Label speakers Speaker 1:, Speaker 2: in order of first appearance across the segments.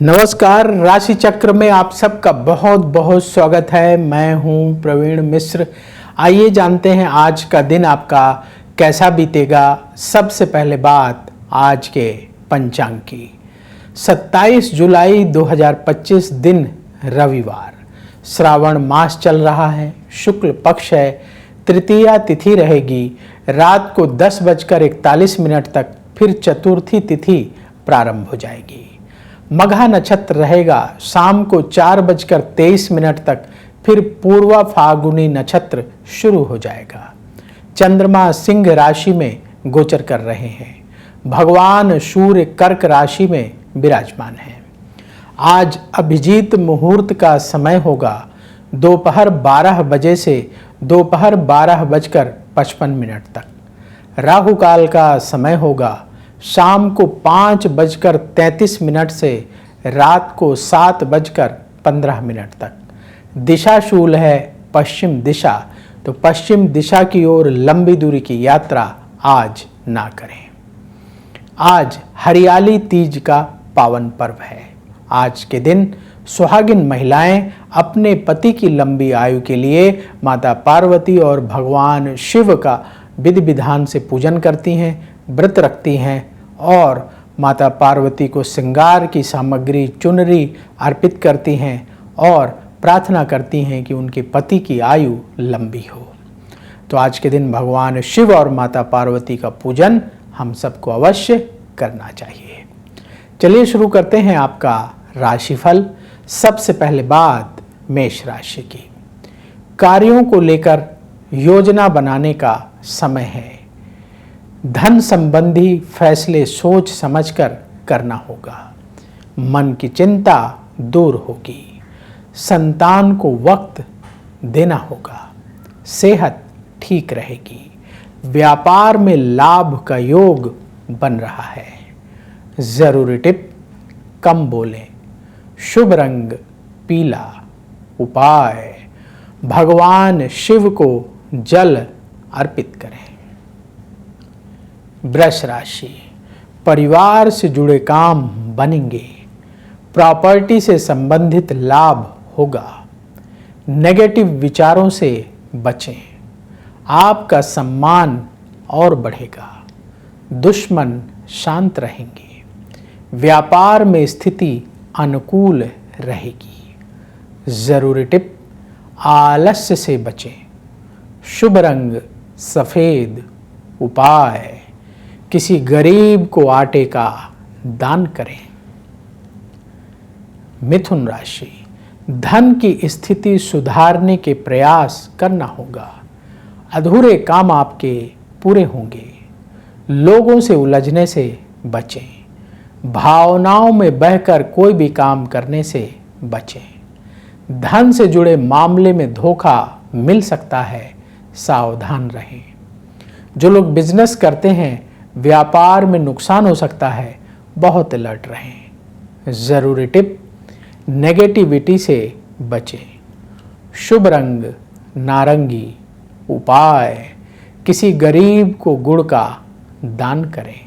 Speaker 1: नमस्कार, राशि चक्र में आप सबका बहुत बहुत स्वागत है। मैं हूं प्रवीण मिश्र। आइए जानते हैं आज का दिन आपका कैसा बीतेगा। सबसे पहले बात आज के पंचांग की। 27 जुलाई 2025 दिन रविवार, श्रावण मास चल रहा है, शुक्ल पक्ष है, तृतीया तिथि रहेगी। रात को 10:41 तक फिर चतुर्थी तिथि प्रारंभ हो जाएगी। मघा नक्षत्र रहेगा, शाम को 4:23 तक फिर पूर्वा फागुनी नक्षत्र शुरू हो जाएगा। चंद्रमा सिंह राशि में गोचर कर रहे हैं। भगवान सूर्य कर्क राशि में विराजमान है। आज अभिजीत मुहूर्त का समय होगा दोपहर 12 बजे से दोपहर 12:55 तक। राहु काल का समय होगा शाम को 5:33 से रात को 7:15 तक। दिशा शूल है पश्चिम दिशा, तो पश्चिम दिशा की ओर लंबी दूरी की यात्रा आज ना करें। आज हरियाली तीज का पावन पर्व है। आज के दिन सुहागिन महिलाएं अपने पति की लंबी आयु के लिए माता पार्वती और भगवान शिव का विधि विधान से पूजन करती हैं, व्रत रखती हैं और माता पार्वती को श्रृंगार की सामग्री चुनरी अर्पित करती हैं और प्रार्थना करती हैं कि उनके पति की आयु लंबी हो। तो आज के दिन भगवान शिव और माता पार्वती का पूजन हम सबको अवश्य करना चाहिए। चलिए शुरू करते हैं आपका राशिफल। सबसे पहले बात मेष राशि की। कार्यों को लेकर योजना बनाने का समय है। धन संबंधी फैसले सोच समझकर करना होगा। मन की चिंता दूर होगी। संतान को वक्त देना होगा। सेहत ठीक रहेगी। व्यापार में लाभ का योग बन रहा है। जरूरी टिप, कम बोलें। शुभ रंग पीला। उपाय, भगवान शिव को जल अर्पित करें। वृष राशि, परिवार से जुड़े काम बनेंगे। प्रॉपर्टी से संबंधित लाभ होगा। नेगेटिव विचारों से बचें। आपका सम्मान और बढ़ेगा। दुश्मन शांत रहेंगे। व्यापार में स्थिति अनुकूल रहेगी। जरूरी टिप, आलस्य से बचें। शुभ रंग सफेद। उपाय, किसी गरीब को आटे का दान करें। मिथुन राशि, धन की स्थिति सुधारने के प्रयास करना होगा। अधूरे काम आपके पूरे होंगे। लोगों से उलझने से बचें। भावनाओं में बहकर कोई भी काम करने से बचें। धन से जुड़े मामले में धोखा मिल सकता है, सावधान रहें। जो लोग बिजनेस करते हैं, व्यापार में नुकसान हो सकता है, बहुत अलर्ट रहें। जरूरी टिप, नेगेटिविटी से बचें। शुभ रंग नारंगी। उपाय, किसी गरीब को गुड़ का दान करें।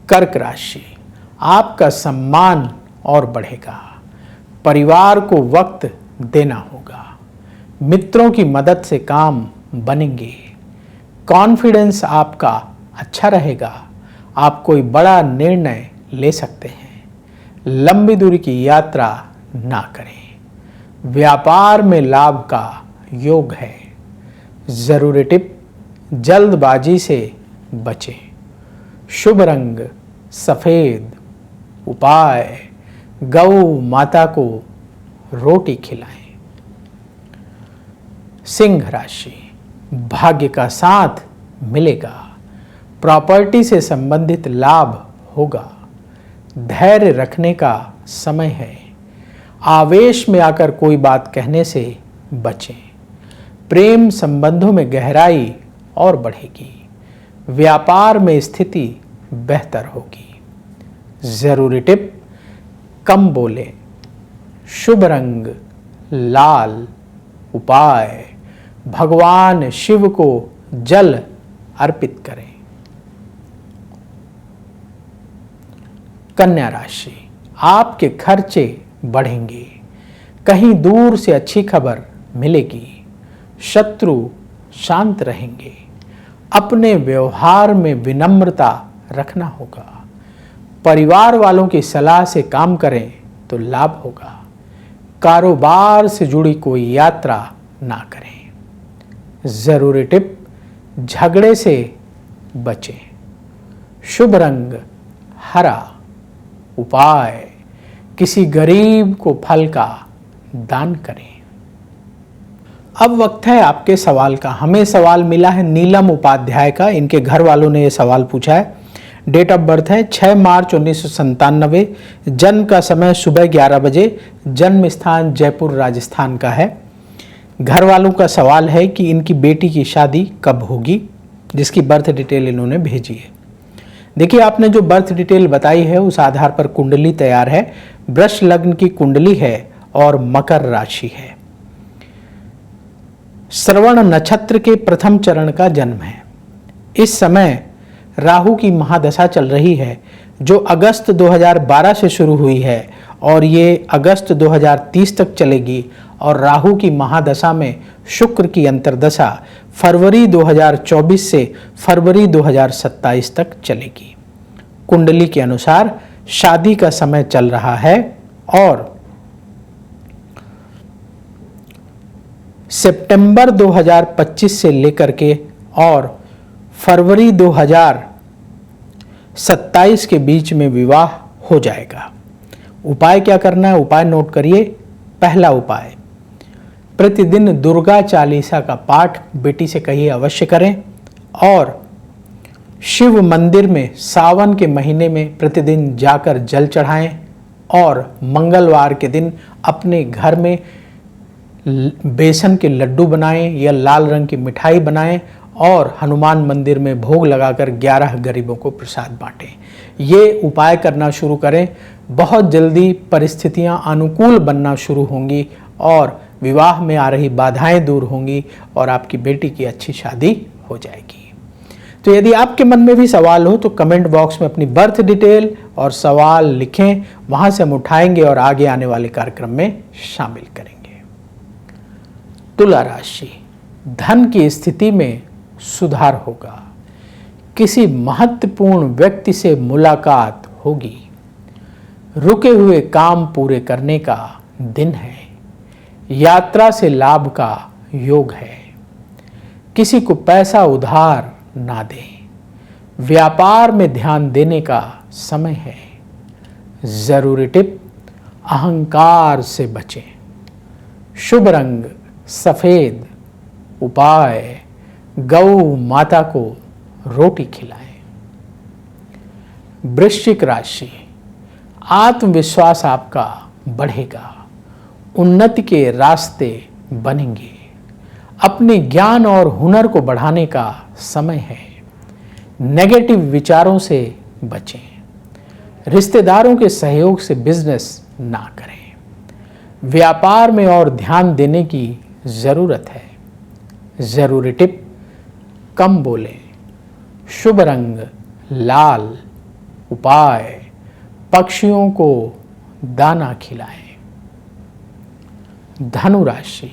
Speaker 1: कर्क राशि, आपका सम्मान और बढ़ेगा। परिवार को वक्त देना होगा। मित्रों की मदद से काम बनेंगे। कॉन्फिडेंस आपका अच्छा रहेगा। आप कोई बड़ा निर्णय ले सकते हैं। लंबी दूरी की यात्रा ना करें। व्यापार में लाभ का योग है। जरूरी टिप, जल्दबाजी से बचें। शुभ रंग सफेद। उपाय, गौ माता को रोटी खिलाएं। सिंह राशि, भाग्य का साथ मिलेगा। प्रॉपर्टी से संबंधित लाभ होगा। धैर्य रखने का समय है। आवेश में आकर कोई बात कहने से बचें। प्रेम संबंधों में गहराई और बढ़ेगी। व्यापार में स्थिति बेहतर होगी। जरूरी टिप, कम बोलें। शुभ रंग लाल। उपाय, भगवान शिव को जल अर्पित करें। कन्या राशि, आपके खर्चे बढ़ेंगे, कहीं दूर से अच्छी खबर मिलेगी, शत्रु शांत रहेंगे, अपने व्यवहार में विनम्रता रखना होगा, परिवार वालों की सलाह से काम करें तो लाभ होगा, कारोबार से जुड़ी कोई यात्रा ना करें। जरूरी टिप, झगड़े से बचें, शुभ रंग हरा, उपाय किसी गरीब को फल का दान करें। अब वक्त है आपके सवाल का। हमें सवाल मिला है नीलम उपाध्याय का, इनके घर वालों ने यह सवाल पूछा है। डेट ऑफ बर्थ है 6 मार्च 1997, जन्म का समय सुबह 11 बजे, जन्म स्थान जयपुर राजस्थान का है। घर वालों का सवाल है कि इनकी बेटी की शादी कब होगी, जिसकी बर्थ डिटेल इन्होंने भेजी है। देखिए, आपने जो बर्थ डिटेल बताई है उस आधार पर कुंडली तैयार है। वृष लग्न की कुंडली है और मकर राशि है। श्रवण नक्षत्र के प्रथम चरण का जन्म है। इस समय राहु की महादशा चल रही है, जो अगस्त 2012 से शुरू हुई है और ये अगस्त 2030 तक चलेगी। और राहु की महादशा में शुक्र की अंतर्दशा फरवरी 2024 से फरवरी 2027 तक चलेगी। कुंडली के अनुसार शादी का समय चल रहा है और सितंबर 2025 से लेकर के और फरवरी 2027 के बीच में विवाह हो जाएगा। उपाय क्या करना है, उपाय नोट करिए। पहला उपाय, प्रतिदिन दुर्गा चालीसा का पाठ बेटी से कहिए अवश्य करें और शिव मंदिर में सावन के महीने में प्रतिदिन जाकर जल चढ़ाएं और मंगलवार के दिन अपने घर में बेसन के लड्डू बनाएं या लाल रंग की मिठाई बनाएं और हनुमान मंदिर में भोग लगाकर 11 गरीबों को प्रसाद बांटें। ये उपाय करना शुरू करें। बहुत जल्दी परिस्थितियां अनुकूल बनना शुरू होंगी और विवाह में आ रही बाधाएं दूर होंगी और आपकी बेटी की अच्छी शादी हो जाएगी। तो यदि आपके मन में भी सवाल हो तो कमेंट बॉक्स में अपनी बर्थ डिटेल और सवाल लिखें, वहां से हम उठाएंगे और आगे आने वाले कार्यक्रम में शामिल करेंगे। तुला राशि, धन की स्थिति में सुधार होगा, किसी महत्वपूर्ण व्यक्ति से मुलाकात होगी, रुके हुए काम पूरे करने का दिन है, यात्रा से लाभ का योग है, किसी को पैसा उधार ना दें, व्यापार में ध्यान देने का समय है। जरूरी टिप, अहंकार से बचें, शुभ रंग सफेद, उपाय गौ माता को रोटी खिलाएं। वृश्चिक राशि, आत्मविश्वास आपका बढ़ेगा, उन्नति के रास्ते बनेंगे, अपने ज्ञान और हुनर को बढ़ाने का समय है। नेगेटिव विचारों से बचें, रिश्तेदारों के सहयोग से बिजनेस ना करें, व्यापार में और ध्यान देने की जरूरत है। जरूरी टिप, कम बोलें, शुभ रंग लाल, उपाय पक्षियों को दाना खिलाएं। धनु राशि,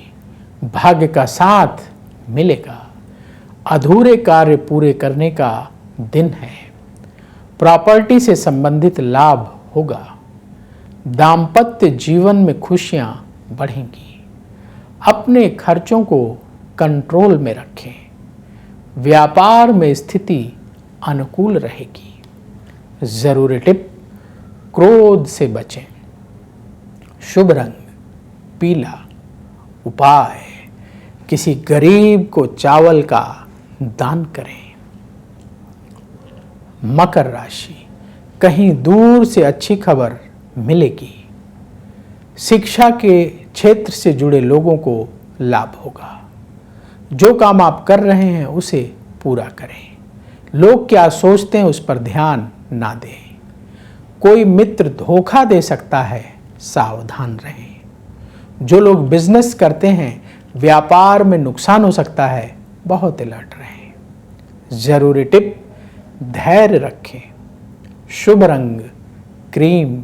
Speaker 1: भाग्य का साथ मिलेगा, अधूरे कार्य पूरे करने का दिन है, प्रॉपर्टी से संबंधित लाभ होगा, दाम्पत्य जीवन में खुशियां बढ़ेंगी, अपने खर्चों को कंट्रोल में रखें, व्यापार में स्थिति अनुकूल रहेगी। जरूरी टिप, क्रोध से बचें, शुभ रंग पीला, उपाय किसी गरीब को चावल का दान करें। मकर राशि, कहीं दूर से अच्छी खबर मिलेगी, शिक्षा के क्षेत्र से जुड़े लोगों को लाभ होगा, जो काम आप कर रहे हैं उसे पूरा करें, लोग क्या सोचते हैं उस पर ध्यान ना दें, कोई मित्र धोखा दे सकता है, सावधान रहें, जो लोग बिजनेस करते हैं व्यापार में नुकसान हो सकता है, बहुत अलर्ट रहें। जरूरी टिप, धैर्य रखें, शुभ रंग आइसक्रीम।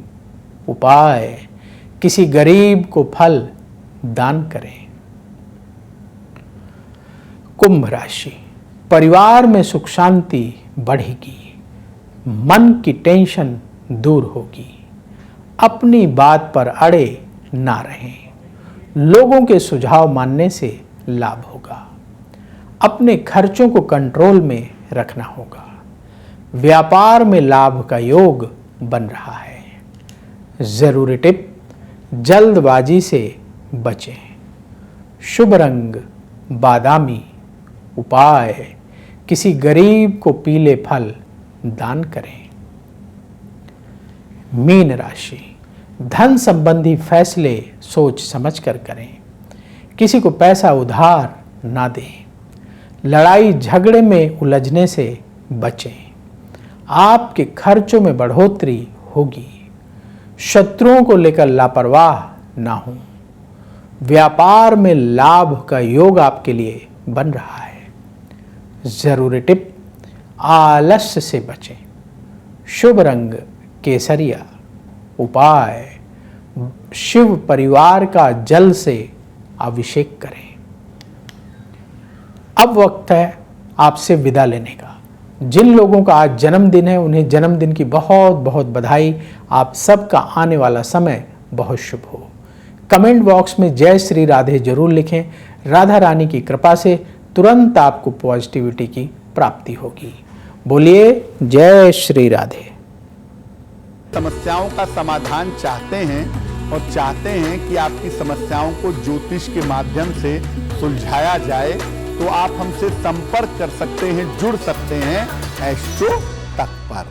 Speaker 1: उपाय, किसी गरीब को फल दान करें। कुंभ राशि, परिवार में सुख शांति बढ़ेगी, मन की टेंशन दूर होगी, अपनी बात पर अड़े ना रहें, लोगों के सुझाव मानने से लाभ होगा, अपने खर्चों को कंट्रोल में रखना होगा, व्यापार में लाभ का योग बन रहा है। जरूरी टिप, जल्दबाजी से बचें। शुभ रंग बादामी। उपाय, किसी गरीब को पीले फल दान करें। मीन राशि, धन संबंधी फैसले सोच समझकर करें, किसी को पैसा उधार ना दें, लड़ाई झगड़े में उलझने से बचें, आपके खर्चों में बढ़ोतरी होगी, शत्रुओं को लेकर लापरवाह ना हो, व्यापार में लाभ का योग आपके लिए बन रहा है। जरूरी टिप, आलस्य से बचें। शुभ रंग केसरिया। उपाय, शिव परिवार का जल से अभिषेक करें। अब वक्त है आपसे विदा लेने का। जिन लोगों का आज जन्मदिन है उन्हें जन्मदिन की बहुत बहुत बधाई। आप सबका आने वाला समय बहुत शुभ हो। कमेंट बॉक्स में जय श्री राधे जरूर लिखें। राधा रानी की कृपा से तुरंत आपको पॉजिटिविटी की प्राप्ति होगी। बोलिए जय श्री राधे।
Speaker 2: समस्याओं का समाधान चाहते हैं और चाहते हैं कि आपकी समस्याओं को ज्योतिष के माध्यम से सुलझाया जाए, तो आप हमसे संपर्क कर सकते हैं, जुड़ सकते हैं एस्ट्रो तक पर।